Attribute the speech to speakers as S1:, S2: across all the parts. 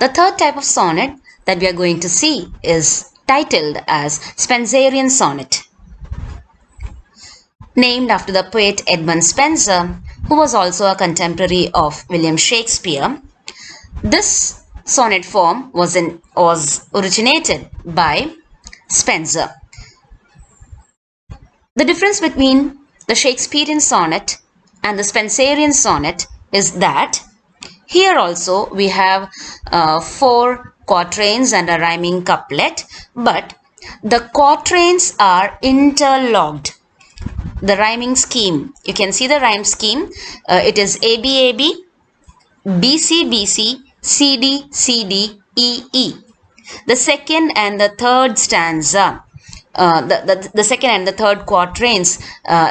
S1: The third type of sonnet that we are going to see is titled as Spensarian sonnet. Named after the poet Edmund Spenser, who was also a contemporary of William Shakespeare, this sonnet form was originated by Spenser. The difference between the Shakespearean sonnet and the Spensarian sonnet is that here also we have 4 quatrains and a rhyming couplet, but the quatrains are interlocked. The rhyming scheme, you can see the rhyme scheme. It is ABAB, BC, CD, EE. The second and the third stanza, the second and the third quatrains,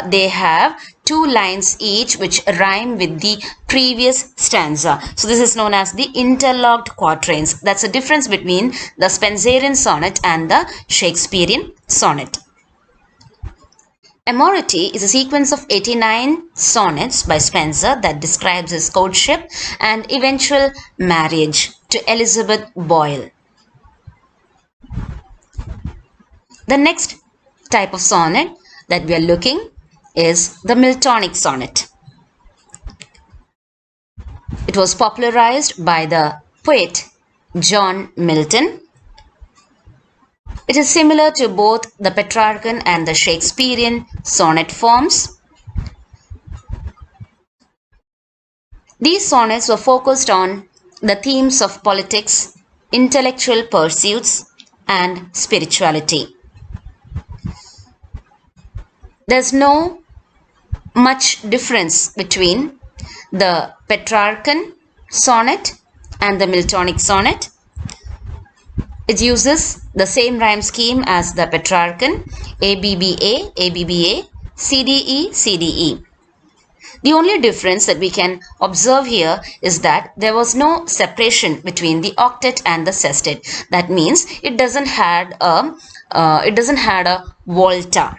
S1: they have 2 lines each which rhyme with the previous stanza. So this is known as the interlocked quatrains. That's the difference between the Spensarian sonnet and the Shakespearean sonnet. Amority is a sequence of 89 sonnets by Spenser that describes his courtship and eventual marriage to Elizabeth Boyle. The next type of sonnet that we are looking is the Miltonic sonnet. It was popularized by the poet John Milton. It is similar to both the Petrarchan and the Shakespearean sonnet forms. These sonnets were focused on the themes of politics, intellectual pursuits, and spirituality. There's no much difference between the Petrarchan sonnet and the Miltonic sonnet. It uses the same rhyme scheme as the Petrarchan, ABBA, ABBA, CDE, CDE. The only difference that we can observe here is that there was no separation between the octet and the sestet. That means it doesn't had a volta.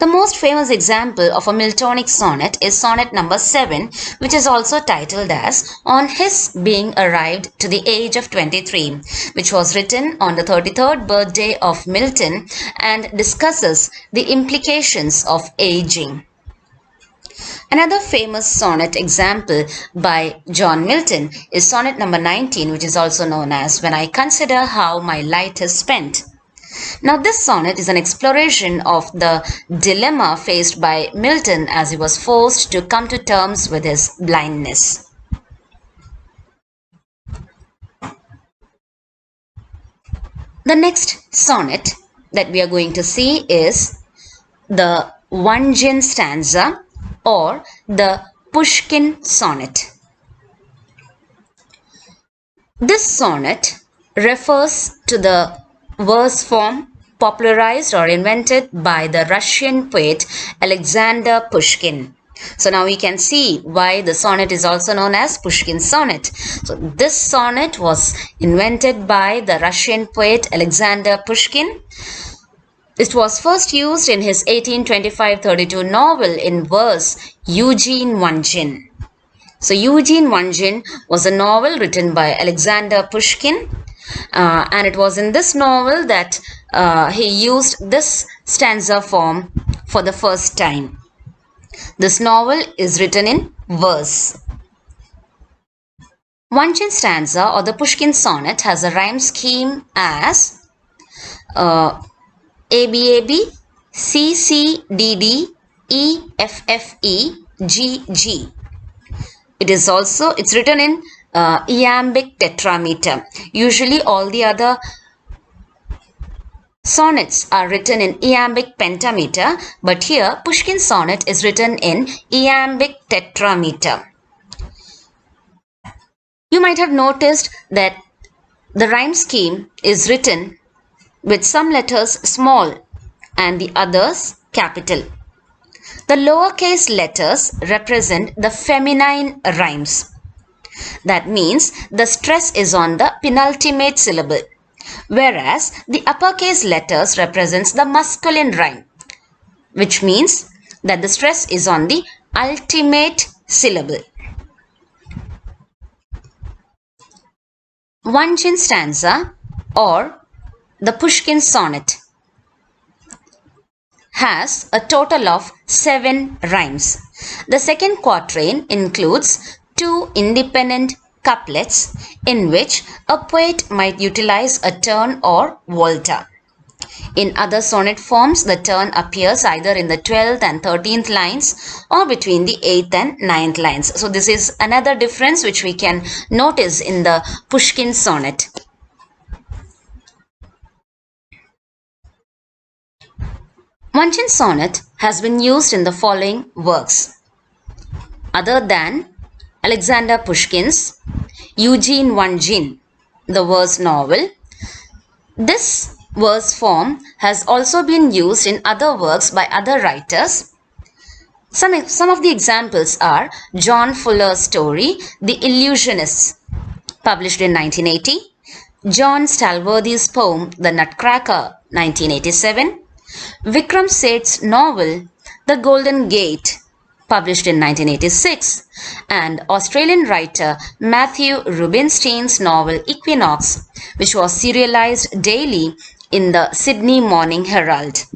S1: The most famous example of a Miltonic sonnet is sonnet number 7, which is also titled as On His Being Arrived to the Age of 23, which was written on the 33rd birthday of Milton and discusses the implications of aging. Another famous sonnet example by John Milton is sonnet number 19, which is also known as When I Consider How My Light is Spent. Now this sonnet is an exploration of the dilemma faced by Milton as he was forced to come to terms with his blindness. The next sonnet that we are going to see is the Vangean stanza or the Pushkin sonnet. This sonnet refers to the verse form popularized or invented by the Russian poet Alexander Pushkin. So now we can see why the sonnet is also known as Pushkin sonnet. So this sonnet was invented by the Russian poet Alexander Pushkin. It was first used in his 1825-32 novel in verse Eugene Onegin. So Eugene Onegin was a novel written by Alexander Pushkin. And it was in this novel that he used this stanza form for the first time. This novel is written in verse. Vangean stanza or the Pushkin sonnet has a rhyme scheme as ABAB, CCDD, EFFE, GG. It's written in iambic tetrameter. Usually all the other sonnets are written in iambic pentameter, but here Pushkin sonnet is written in iambic tetrameter. You might have noticed that the rhyme scheme is written with some letters small and the others capital. The lowercase letters represent the feminine rhymes. That means the stress is on the penultimate syllable, whereas the uppercase letters represents the masculine rhyme, which means that the stress is on the ultimate syllable. One Jin stanza or the Pushkin sonnet has a total of 7 rhymes. The second quatrain includes 2 independent couplets in which a poet might utilize a turn or volta. In other sonnet forms, the turn appears either in the 12th and 13th lines or between the 8th and 9th lines. So this is another difference which we can notice in the Pushkin sonnet. Vanchin sonnet has been used in the following works. Other than Alexander Pushkin's Eugene Vanchin, the verse novel, this verse form has also been used in other works by other writers. Some of the examples are John Fuller's story, The Illusionists, published in 1980, John Stalworthy's poem, The Nutcracker, 1987, Vikram Seth's novel, The Golden Gate, published in 1986, and Australian writer Matthew Rubinstein's novel Equinox, which was serialized daily in the Sydney Morning Herald.